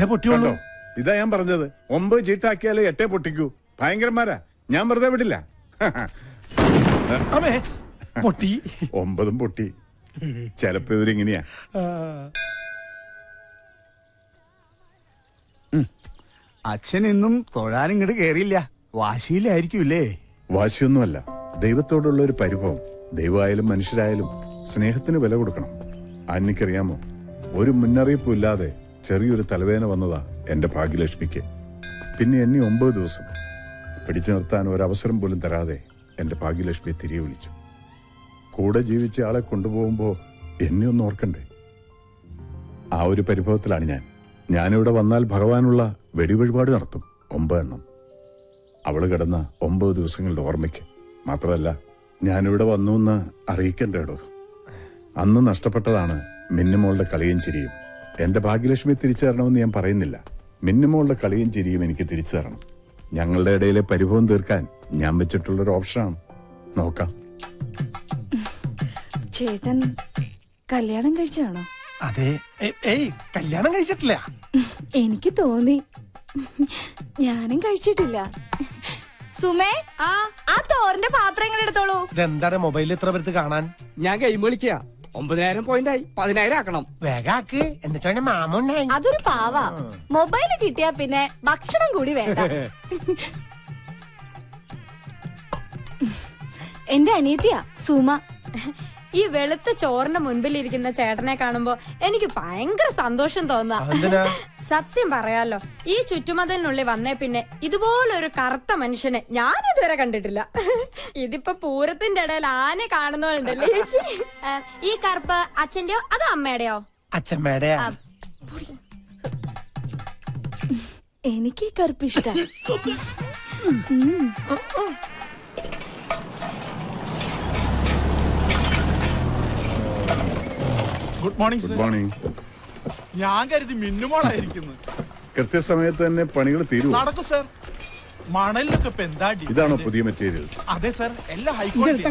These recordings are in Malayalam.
8 പൊട്ടിയുള്ളൂ. ഇതാ ഞാൻ പറഞ്ഞത്, 9 ചീട്ടാക്കിയാലേ 8 പൊട്ടിക്കൂ. ഭയങ്കരന്മാരാ, ഞാൻ വെറുതെ വിടില്ല. അമ്മേ പൊട്ടി. 9 പൊട്ടി. ചിലപ്പോ ഇവരിങ്ങനെയാ. അച്ഛൻ ഇന്നും തൊഴാനിങ്ങോട്ട് കേറിയില്ല. വാശിയിലായിരിക്കൂല്ലേ? വാശിയൊന്നുമല്ല, ദൈവത്തോടുള്ള ഒരു പരിഭവം. ദൈവമായാലും മനുഷ്യരായാലും സ്നേഹത്തിന് വില കൊടുക്കണം. എനിക്കറിയാമോ, ഒരു മുന്നറിയിപ്പും ഇല്ലാതെ ചെറിയൊരു തലവേദന വന്നതാ എന്റെ ഭാഗ്യലക്ഷ്മിക്ക്. പിന്നെ എന്നെ 9 ദിവസം പിടിച്ചു നിർത്താൻ ഒരവസരം പോലും തരാതെ എന്റെ ഭാഗ്യലക്ഷ്മിയെ തിരികെ വിളിച്ചു. കൂടെ ജീവിച്ച ആളെ കൊണ്ടുപോകുമ്പോ എന്നെ ഒന്ന് ഓർക്കണ്ടേ? ആ ഒരു പരിഭവത്തിലാണ് ഞാനിവിടെ വന്നാൽ ഭഗവാനുള്ള വെടിവഴിപാട് നടത്തും. 9 എണ്ണം. അവള് കിടന്ന 9 ദിവസങ്ങളുടെ ഓർമ്മയ്ക്ക്. മാത്രമല്ല, ഞാനിവിടെ വന്നു എന്ന് അറിയിക്കണ്ടേടോ. അന്ന് നഷ്ടപ്പെട്ടതാണ് മിന്നുമോളുടെ കളിയും ചിരിയും. എന്റെ ഭാഗ്യലക്ഷ്മി തിരിച്ചു തരണമെന്ന് ഞാൻ പറയുന്നില്ല. മിന്നുമോളുടെ കളിയും ചിരിയും എനിക്ക് തിരിച്ചു തരണം. ഞങ്ങളുടെ ഇടയിലെ പരിഭവം തീർക്കാൻ ഞാൻ വെച്ചിട്ടുള്ളൊരു ഓപ്ഷനാണ്. നോക്കാം. ചേട്ടൻ കല്യാണം കഴിച്ചാണോ? അതെ. ഏയ് കല്യാണം കഴിച്ചിട്ടില്ല. എനിക്ക് തോന്നി. ഞാനും കഴിച്ചിട്ടില്ല. സുമേ, ആ തോറിന്റെ പാത്രം എങ്ങനെ എടുത്തോളൂ. ഇതെന്താണ് മൊബൈലിൽ ഇത്ര പേർക്ക് കാണാൻ? ഞാൻ ഗെയിം കളിക്കുക. 9,000 പോയിന്റായി. 10,000 ആക്കണം. വേഗാക്ക്, എന്നിട്ടാണ് മാമുണ്ടായി. അതൊരു പാവാ. മൊബൈല് കിട്ടിയാ പിന്നെ ഭക്ഷണം കൂടി വേണ്ട. എന്റെ അനിയത്തിയാ സുമ. ഈ വെളുത്ത ചോറിന്റെ മുൻപിലിരിക്കുന്ന ചേട്ടനെ കാണുമ്പോ എനിക്ക് ഭയങ്കര സന്തോഷം തോന്നാ. സത്യം പറയാലോ, ഈ ചുറ്റുമതിലിനുള്ളിൽ വന്നേ പിന്നെ ഇതുപോലൊരു കറുത്ത മനുഷ്യനെ ഞാൻ ഇതുവരെ കണ്ടിട്ടില്ല. ഇതിപ്പോ പൂരത്തിന്റെ ഇടയിൽ ആനെ കാണുന്നോണ്ടല്ലേ ചേച്ചി. ഈ കറുപ്പ് അച്ഛന്റെയോ അതോ അമ്മയുടെയോ? അച്ഛമ്മയുടെ. എനിക്ക് ഈ കറുപ്പ് ഇഷ്ടം. Good morning. Good morning. ഞാൻ കരുതി മിന്നുമോളായിരിക്കുന്നു. കൃത്യസമയത്ത് തന്നെ പണികൾ തീരുവോ? നടക്കും സർ. മണലിനൊക്കെ ഇപ്പൊ എന്താ? ഇതാണോ പുതിയ മെറ്റീരിയൽസ്? അതെ സർ, എല്ലാം ഹൈ ക്വാളിറ്റി.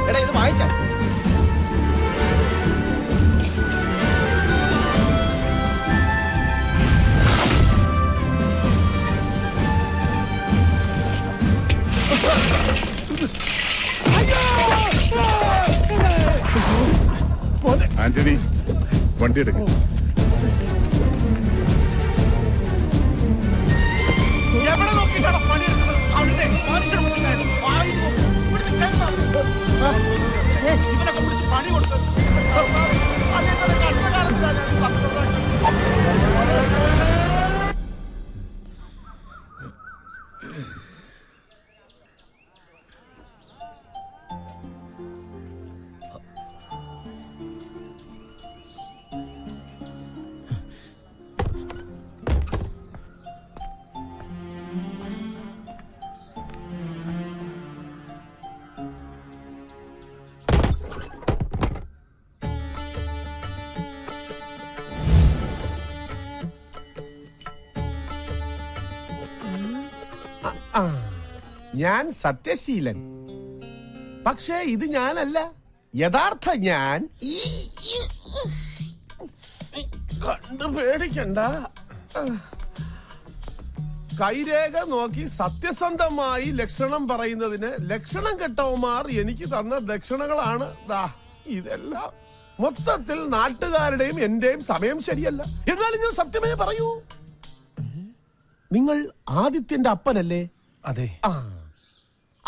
എടാ ഇത് വാങ്ങിക്കാം. ആന്റണി, വണ്ടി എടുക്കും. എവിടെ നോക്കിയിട്ടാണ് പണിയെടുക്കുന്നത്? അവിടെ മനുഷ്യർ ഇവനൊക്കെ പിടിച്ച് പണി കൊടുത്ത് ഞാൻ സത്യശീലൻ. പക്ഷേ ഇത് ഞാനല്ല. യഥാർത്ഥ ഞാൻ. കണ്ടു പേടിക്കണ്ട. കൈരേഖ നോക്കി സത്യസന്ധമായി ലക്ഷണം പറയുന്നതിന് ലക്ഷണം കെട്ടവന്മാർ എനിക്ക് തന്ന ദക്ഷിണകളാണ് ഇതെല്ലാം. മൊത്തത്തിൽ നാട്ടുകാരുടെയും എന്റെയും സമയം ശരിയല്ല. എന്നാലും ഞാൻ സത്യമേ പറയൂ. നിങ്ങൾ ആദിത്യന്റെ അപ്പനല്ലേ? അതെ.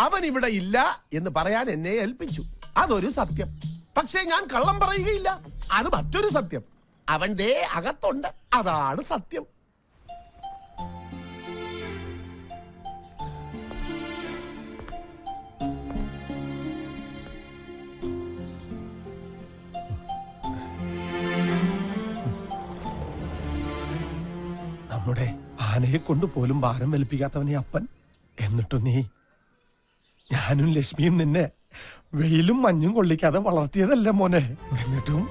അവൻ ഇവിടെ ഇല്ല എന്ന് പറയാൻ എന്നെ ഏൽപ്പിച്ചു. അതൊരു സത്യം. പക്ഷേ ഞാൻ കള്ളം പറയുകയില്ല. അത് മറ്റൊരു സത്യം. അവന്റെ അകത്തുണ്ട്. അതാണ് സത്യം. നമ്മുടെ ആനയെ കൊണ്ട് പോലും ഭാരം വലിപ്പിക്കാത്തവനെ അപ്പൻ. എന്നിട്ടും നീ, ഞാനും ലക്ഷ്മിയും നിന്നെ വെയിലും മഞ്ഞും കൊള്ളിക്കാതെ വളർത്തിയതല്ല മോനെ. എന്നിട്ടും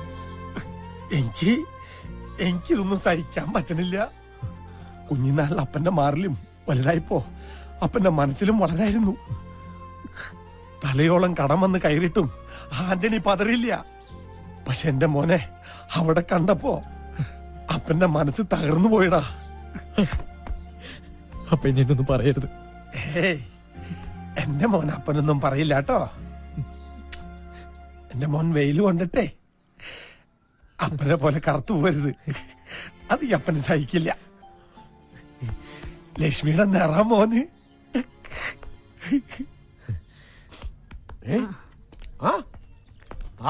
എനിക്കിതൊന്നും സഹിക്കാൻ പറ്റണില്ല. കുഞ്ഞിനാളിൽ അപ്പന്റെ മാറിലും വലുതായിപ്പോ അപ്പന്റെ മനസ്സിലും വളരായിരുന്നു. തലയോളം കടം വന്ന് കയറിയിട്ടും ആന്റണി പതറിയില്ല. പക്ഷെ എന്റെ മോനെ അവിടെ കണ്ടപ്പോ അപ്പന്റെ മനസ്സ് തകർന്നു പോയിടാ. അപ്പൊ എന്നൊന്നും പറയരുത്. ഏയ്, എന്റെ മോൻ അപ്പനൊന്നും പറയില്ല കേട്ടോ. എന്റെ മോൻ വെയിൽ കൊണ്ടിട്ടേ അപ്പനെ പോലെ കറുത്തു പോരുത്. അത് ഈ അപ്പന് സഹിക്കില്ല. ലക്ഷ്മിയുടെ നിറം മോന്.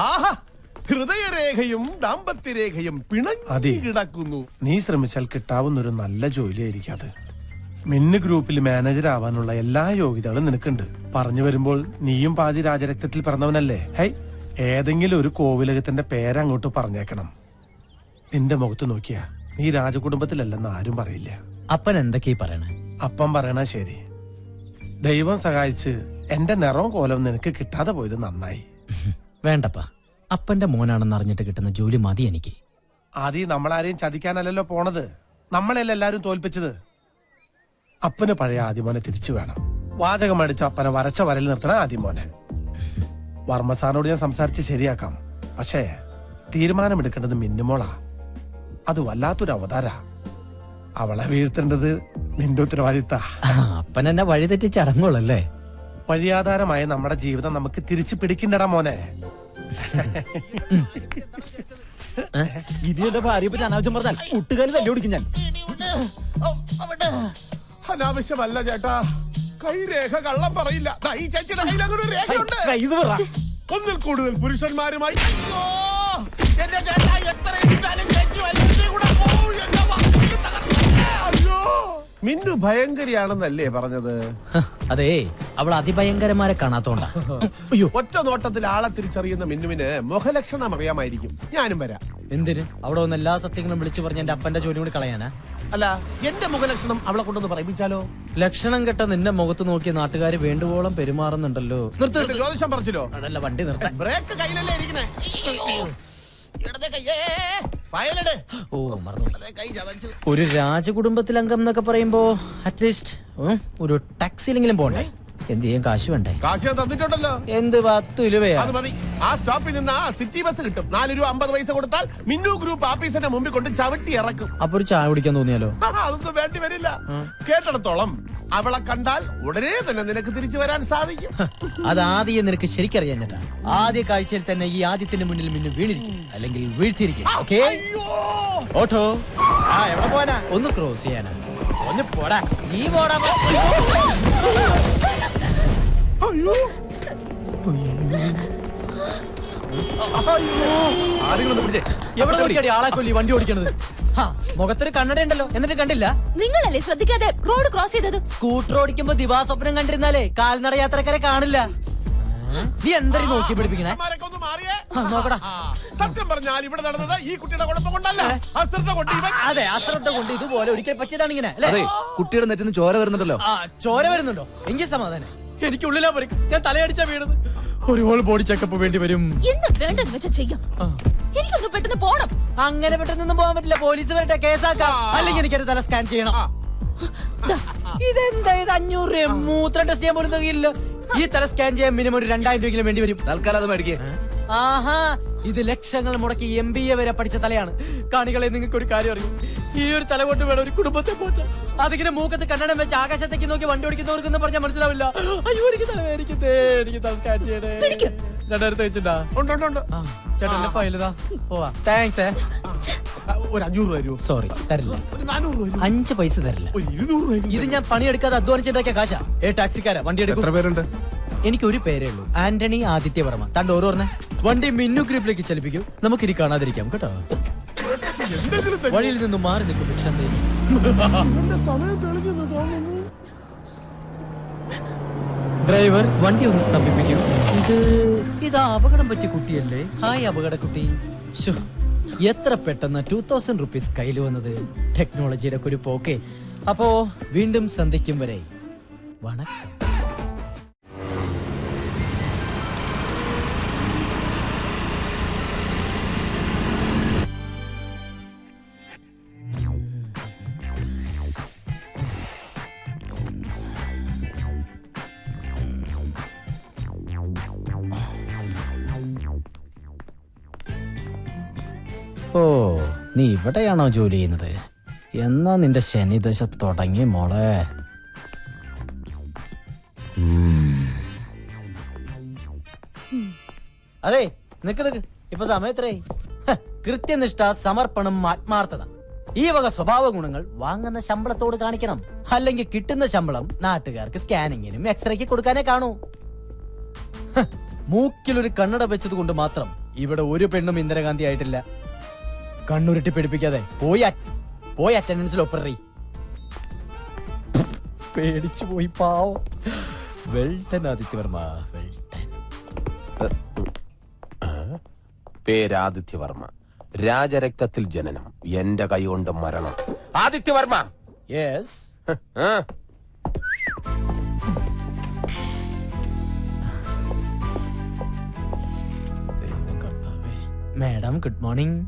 ആഹാ, ഹൃദയരേഖയും ദാമ്പത്യരേഖയും അതെ. പിണങ്ങി കിടക്കുന്നു. നീ ശ്രമിച്ചാൽ കിട്ടാവുന്ന ഒരു നല്ല ജോലിയായിരിക്കും അത്. മിന്ന് ഗ്രൂപ്പിൽ മാനേജർ ആവാനുള്ള എല്ലാ യോഗ്യതകളും നിനക്കുണ്ട്. പറഞ്ഞു വരുമ്പോൾ നീയും പാതി രാജരക്തത്തിൽ പിറന്നവനല്ലേ. ഹൈ, ഏതെങ്കിലും ഒരു കോവിലകത്തിന്റെ പേരങ്ങോട്ട് പറഞ്ഞേക്കണം. നിന്റെ മുഖത്ത് നോക്കിയാ നീ രാജകുടുംബത്തിലല്ലെന്ന് ആരും പറയില്ല. അപ്പൻ എന്തൊക്കെയാ പറയണേ? അപ്പം പറയണ ശരി. ദൈവം സഹായിച്ച് എന്റെ നിറവും കോലവും നിനക്ക് കിട്ടാതെ പോയത് നന്നായി. വേണ്ടപ്പാ, അപ്പന്റെ മോനാണെന്ന് അറിഞ്ഞിട്ട് കിട്ടുന്ന ജോലി മതി എനിക്ക്. ആദ്യം നമ്മളാരെയും ചതിക്കാനല്ലല്ലോ പോണത്. നമ്മളെല്ലാം എല്ലാരും തോൽപ്പിച്ചത്. അപ്പന് പഴയ ആദിമോനെ തിരിച്ചു വേണം. വാചകം അടിച്ച അപ്പനെ വരച്ച വരൽ നിർത്തണ ആദിമോനെ. വർമ്മ സാറിനോട് ഞാൻ സംസാരിച്ച് ശരിയാക്കാം. പക്ഷേ തീരുമാനമെടുക്കേണ്ടത് മിന്നുമോളാ. അത് വല്ലാത്തൊരു അവതാര. അവളെ വീഴ്ത്തേണ്ടത് നിന്റെ ഉത്തരവാദിത്ത. അപ്പൻ എന്നെ വഴിതെറ്റിച്ച് അടങ്ങുള്ളല്ലേ? വഴിയാധാരമായ നമ്മുടെ ജീവിതം നമുക്ക് തിരിച്ചു പിടിക്കണ്ടടാ മോനെ. ഇത് എന്റെ ഭാര്യയെ പറ്റി അനാവശ്യം പറഞ്ഞാൽ കൂട്ടുകാരി തല്ലി ഓടിക്കും ഞാൻ. അനാവശ്യമല്ല ചേട്ടാ, കൈരേഖ കള്ളം പറയില്ല. ദാ ഈ ചേച്ചിയുടെ കയ്യിൽ അങ്ങനെ ഒരു രേഖയുണ്ട്. ഒന്നിൽ കൂടുതൽ പുരുഷന്മാരുമായി. അയ്യോ, എന്റെ ചേട്ടാ, എത്ര ഇടിച്ചാലും ചേച്ചി വലിയ കൂടെ പോവും. എന്റെ വാക്ക് തകർന്നേ. അയ്യോ, മിന്നു ഭയങ്കരിയാണെന്നല്ലേ പറഞ്ഞത്? അതേ, അവൾ അതിഭയങ്കരമാരെ കാണാത്തോണ്ടാ. അയ്യോ, ഒറ്റ നോട്ടത്തിൽ ആളെ തിരിച്ചറിയുന്ന മിന്നുവിന് മുഖലക്ഷണം അറിയാമായിരിക്കും. ഞാനും വരാം. എന്തിന്? അവിടെ വന്ന് എല്ലാ സത്യങ്ങളും വിളിച്ചു പറഞ്ഞ എന്റെ അപ്പന്റെ ജോലി കൂടി കളയാനാ? അല്ല, എന്റെ മുഖലക്ഷണം അവളെ കൊണ്ടൊന്ന് പറയിപ്പിച്ചാലോ? ലക്ഷണം കെട്ട നിന്റെ മുഖത്ത് നോക്കിയ നാട്ടുകാര് വേണ്ടുവോളം പെരുമാറുന്നുണ്ടല്ലോ. ജ്യോതിഷം പറിച്ചില്ലോ? അതല്ല, വണ്ടി നിർത്താൻ. ബ്രേക്ക് കയ്യിലല്ലേ ഇരിക്കണേ? ഓ, മറന്നു. ഒരു രാജകുടുംബത്തിലംഗം എന്നൊക്കെ പറയുമ്പോ അറ്റ്ലീസ്റ്റ് ഒരു ടാക്സിയിലെങ്കിലും പോണ്ടേ? എന്ത് ചെയ്യാൻ കാശ് വേണ്ടേ? കാശ് ഞാൻ തന്നിട്ടുണ്ടല്ലോ. എന്ത് 10 രൂപയാ? അത് മതി. ആ സ്റ്റോപ്പിൽ നിന്ന് സിറ്റി ബസ് കിട്ടും. 4 രൂപ 50 പൈസ കൊടുത്താൽ മിന്നു ഗ്രൂപ്പ് ആഫീസിന്റെ മുമ്പിൽ കൊണ്ട് ചവിട്ടി ഇറക്കും. അപ്പൊ ഒരു ചായ കുടിക്കാൻ തോന്നിയാലോ? അതൊന്നും വേണ്ടി വരില്ല. കേട്ടിടത്തോളം അവളെ കണ്ടാൽ ഉടനെ തന്നെ നിനക്ക് തിരിച്ചു വരാൻ സാധിക്കും. അത് ആദ്യം നിനക്ക് ശരിക്കറിയാൻ ചേട്ടാ. ആദ്യ കാഴ്ചയിൽ തന്നെ ഈ ആദ്യത്തിന്റെ മുന്നിൽ മിന്നു വീണിരിക്കും, അല്ലെങ്കിൽ വീഴ്ത്തിയിരിക്കും. ഓക്കേ? ഓട്ടോ എവിടെ പോവാനാ? ഒന്ന് ക്രോസ് ചെയ്യാനാ. ഒന്ന് പോടാ. നീ പോടാ. അയ്യോ, എവിടെ നോക്കിയാടി ആളെ കൊല്ലി വണ്ടി ഓടിക്കണത്? മുഖത്തൊരു കണ്ണട ഉണ്ടല്ലോ, എന്നിട്ട് കണ്ടില്ല? നിങ്ങളല്ലേ ശ്രദ്ധിക്കാതെ റോഡ് ക്രോസ് ചെയ്തത്? സ്കൂട്ടർ ഓടിക്കുമ്പോ ദിവാസ്വപ്നം കണ്ടിരുന്നാലേ കാൽനട യാത്രക്കാരെ കാണില്ല. നീ എന്തായാലും നോക്കി പിടിപ്പിക്കണേ. ഒന്ന് മാറിയേ. നോക്കടാ. സത്യം പറഞ്ഞാൽ ഇവിടെ നടന്നത് ഈ കുട്ടിയുടെ കുഴപ്പം കൊണ്ടല്ല, അശ്രദ്ധ കൊണ്ട്. അതെ, അശ്രദ്ധ കൊണ്ട് ഇതുപോലെ ഒരിക്കൽ പറ്റിയതാണ് ഇങ്ങനെ. അതെ, കുട്ടിയുടെ നെറ്റിന്ന് ചോര വരുന്നുണ്ടല്ലോ. ചോര വരുന്നുണ്ടോ? എങ്കിൽ സമാധാനം. എനിക്കുള്ളിലാ പറയും, ഞാൻ തലയടിച്ചാ വീണത്. ഒരു ഹോൾ ബോഡി ചെക്കപ്പ് വേണ്ടി വരും. എന്ന് വേണ്ടെന്ന് വെച്ചാ ചെയ്യാം. എനിക്കൊന്ന് പെട്ടെന്ന് പോണം. അങ്ങനെ പെട്ടെന്നൊന്നും പോകാൻ പറ്റില്ല. പോലീസ് വരട്ടെ, കേസാക്കാം. അല്ലെങ്കിൽ എനിക്കൊരു തല സ്കാൻ ചെയ്യണം. ഇതെന്താ ഇത്? 500 രൂപ മൂത്രം ടെസ്റ്റ് ചെയ്യാൻ പോലും തികയില്ല. ഈ തല സ്കാൻ ചെയ്യാൻ മിനിമം ഒരു 2000 രൂപയെങ്കിലും വേണ്ടി വരും. തൽക്കാലം അത് മേടിക്കേ. ആഹാ, ഇത് ലക്ഷങ്ങൾ മുടക്കി MBA വരെ പഠിച്ച തലയാണ്. കാണികളെ, നിങ്ങൾക്ക് ഒരു കാര്യം അറിയും, ഈ ഒരു തല കൊണ്ട് വേണം ഒരു കുടുംബത്തെ പോറ്റാൻ. അതിങ്ങനെ മൂക്കത്ത് കണ്ണടം വെച്ച് ആകാശത്തേക്ക് നോക്കി വണ്ടി ഓടിക്കുന്നവർക്കൊന്നും പറഞ്ഞാൽ മനസ്സിലാവില്ല. അയ്യോ, എനിക്ക് തലവേദനിക്കുന്നേ, എനിക്ക് തല സ്കാൻ ചെയ്യണേ. 2000 വെച്ചിട്ടാ? ചേട്ടന്റെ ഫയലിതാ. പോവാ. താങ്ക്സ്. ഒരു 500 രൂപ തരുമോ? സോറി, തരില്ല. ഒരു 400 രൂപ. 5 പൈസ തരില്ല. ഒരു 200 രൂപ. ഇത് ഞാൻ പണിയെടുക്കാതെ അധ്വാനിച്ചിട്ടൊക്കെ കാശാ. ടാക്സിക്കാരാ, വണ്ടി എടുക്കും. എത്ര പേരുണ്ട്? എനിക്ക് ഒരു പേരേ ഉള്ളൂ, ആന്റണി ആദിത്യവർമ്മ. തന്റെ ഓരോ പറഞ്ഞേ വണ്ടി മിന്നു ഗ്രൂപ്പിലേക്ക് ചലിപ്പിക്കും. നമുക്കിനി കാണാതിരിക്കാം കേട്ടോ. വഴിയിൽ നിന്നും മാറി നിൽക്കും ഭിക്ഷ തേടി. സമയം തെളിഞ്ഞെന്ന് തോന്നുന്നു. ഡ്രൈവർ, വണ്ടി ഒന്ന് സ്തംഭിപ്പിക്കൂ. ഇത് അപകടം പറ്റിയ കുട്ടിയല്ലേ? ഹായ് അപകട കുട്ടി. എത്ര പെട്ടെന്ന് 2000 റുപ്പീസ് കയ്യിൽ വന്നത്. ടെക്നോളജിയുടെ ഒരു പോക്കെ. അപ്പോ വീണ്ടും സന്ധിക്കും വരെ വണക്കം. ഓ, നീ ഇവിടെയാണോ ജോലി ചെയ്യുന്നത്? എന്നാ നിന്റെ ശനിദശ തുടങ്ങി മോളെ. അതെ, നിക്ക്. ഇപ്പൊ സമയത്രയായി? കൃത്യനിഷ്ഠ, സമർപ്പണം, ആത്മാർത്ഥത, ഈ വക സ്വഭാവ ഗുണങ്ങൾ വാങ്ങുന്ന ശമ്പളത്തോട് കാണിക്കണം. അല്ലെങ്കിൽ കിട്ടുന്ന ശമ്പളം നാട്ടുകാർക്ക് സ്കാനിങ്ങിനും എക്സ്റേക്ക് കൊടുക്കാനേ കാണൂ. മൂക്കിലൊരു കണ്ണട വെച്ചത് കൊണ്ട് മാത്രം ഇവിടെ ഒരു പെണ്ണും ഇന്ദിരാഗാന്ധി ആയിട്ടില്ല. കണ്ണുരുട്ടി പിടിപ്പിക്കാതെ പോയി അറ്റൻഡൻസിൽ ഒപ്പറി. പേടിച്ചു പോയി പാവോ. Welton Adityavarma, Welton. പേരാദിത്യവർമ്മ, രാജരക്തത്തിൽ ജനനം, എന്റെ കൈകൊണ്ട് മരണം. Adityavarma. Yes. Madam, good morning.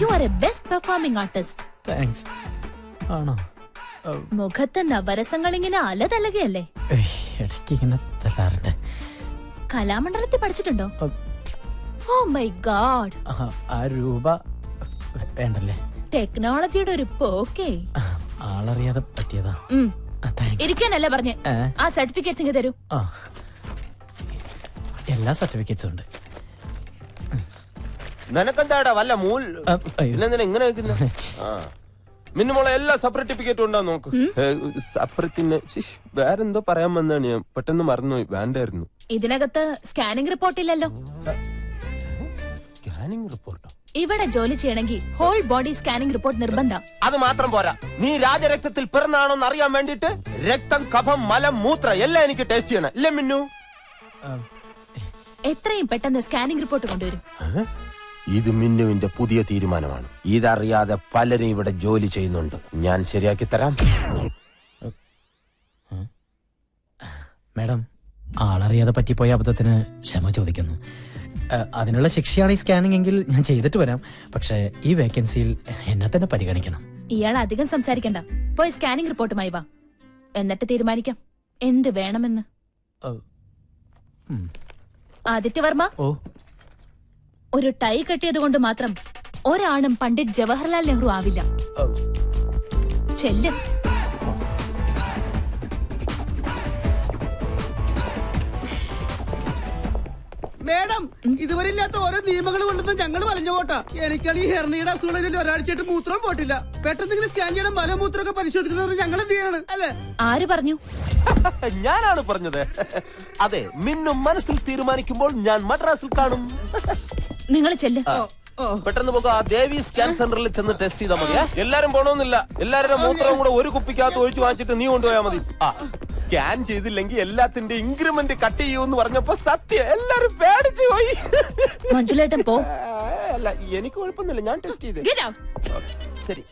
You are a best performing artist. Thanks. ആണോ? മുഖത്ത് നവരസങ്ങൾ ഇങ്ങനെ അലതലകയല്ലേ? ഇടയ്ക്ക് ഇങ്ങനെ തരാറുണ്ട്. കലാമണ്ഡലത്തിൽ പഠിച്ചിട്ടുണ്ടോ? Oh my god. ആ രൂപ വേണ്ടല്ലേ? ടെക്നോളജിയുടെ ഒരു പോക്കേ. ആളറിയാതെ പറ്റിയതാ. ഇരിക്കാനല്ല പറഞ്ഞ്. ആ സർട്ടിഫിക്കറ്റ്സ് ഇങ്ങ് തരൂ. എല്ലാ സർട്ടിഫിക്കറ്റ്സും ഉണ്ട്. നിനക്കെന്താടാ വല്ല മൂൽ ഇങ്ങനെ മിന്നുമോളെ എല്ലാ സർട്ടിഫിക്കറ്റും ഉണ്ടാ നോക്ക്. സപ്രത്തിന് വേറെന്തോ പറയാൻ വന്നാണ് ഞാൻ പെട്ടെന്ന് മറന്നുപോയി. വേണ്ടായിരുന്നു. ഇതിനകത്ത് സ്കാനിംഗ് റിപ്പോർട്ട് ഇല്ലല്ലോ. സ്കാനിംഗ് റിപ്പോർട്ടോ? ഇവിടെ ജോലി ചെയ്യണമെങ്കിൽ ഹോൾ ബോഡി സ്കാനിംഗ് റിപ്പോർട്ട് നിർബന്ധം. അത് മാത്രം പോരാ, നീ രാജരക്തത്തിൽ പിറന്നാണോന്ന് അറിയാൻ വേണ്ടിട്ട് രക്തം, കഫം, മലം, മൂത്ര എല്ലാം എനിക്ക് ടേസ്റ്റ് ചെയ്യണം. ഇല്ലേ മിന്നു? എത്രയും പെട്ടെന്ന് സ്കാനിംഗ് റിപ്പോർട്ട് കൊണ്ടുവരും. ഇത് മിന്നുവിന്റെ പുതിയ തീരുമാനമാണ്. ഇതറിയാതെ പലരും ഇവിടെ ജോലി ചെയ്യുന്നുണ്ട്. ഞാൻ ശരിയാക്കി തരാം. മാഡം, ആളറിയാതെ പറ്റിപ്പോയ അബദ്ധത്തിന് ക്ഷമ ചോദിക്കുന്നു. അതിനുള്ള ശിക്ഷയാണ് ഈ സ്കാനിംഗ് എങ്കിൽ ഞാൻ ചെയ്തിട്ട് വരാം. പക്ഷെ ഈ വേക്കൻസിയിൽ എന്നെ തന്നെ പരിഗണിക്കണം. ഇയാൾ അധികം സംസാരിക്കണ്ട. പോയി സ്കാനിംഗ് റിപ്പോർട്ടുമായി വാ. എന്നിട്ട് തീരുമാനിക്കാം എന്ത് വേണമെന്ന്. ആദിത്യവർമ്മ, ഒരു ടൈ കെട്ടിയത് കൊണ്ട് മാത്രം ഒരാണും പണ്ഡിറ്റ് ജവഹർലാൽ നെഹ്റു ആവില്ല. ചെല്ലും. മേഡം, ഇതുവരെ ഇല്ലാത്ത ഓരോ നിയമങ്ങൾ കൊണ്ടുവന്ന് ഞങ്ങൾ വലഞ്ഞു പോട്ടാ. എനിക്കാണ് ഈ ഹെർണിയുടെ അസുഖങ്ങളിൽ ഒരാഴ്ചയായിട്ട് മൂത്രം പോട്ടില്ല. പെട്ടെന്ന് ഇങ്ങനെ സ്കാൻ ചെയ്യണം, മലമൂത്രമൊക്കെ പരിശോധിക്കുന്നത് ഞങ്ങൾ എന്ത് ചെയ്യണം അല്ലേ? ആര് പറഞ്ഞു? ഞാനാണ് പറഞ്ഞത്. അതെ, മിന്നും മനസ്സിൽ തീരുമാനിക്കുമ്പോൾ ഞാൻ മദ്രാസിൽ കാണും. നിങ്ങൾ ചെല്ല്. പെട്ടെന്ന് പോകാം. ദേവി സ്കാൻ സെന്ററിൽ ചെന്ന് ടെസ്റ്റ് ചെയ്താൽ മതിയാ. എല്ലാരും പോണമെന്നില്ല. എല്ലാവരുടെ മൂത്രവും കൂടെ ഒരു കുപ്പിക്കകത്ത് ഒഴിച്ചു വാങ്ങിച്ചിട്ട് നീ കൊണ്ടുപോയാൽ മതി. സ്കാൻ ചെയ്തില്ലെങ്കിൽ എല്ലാത്തിന്റെ ഇൻക്രിമെന്റ് കട്ട് ചെയ്യൂന്ന് പറഞ്ഞപ്പോ സത്യം എല്ലാരും പേടിച്ചു പോയി. മഞ്ജുലേട്ടൻ പോ. അല്ല, എനിക്ക് കുഴപ്പമൊന്നുമില്ല. ഞാൻ ടെസ്റ്റ് ചെയ്തേ. Get out. ശരി.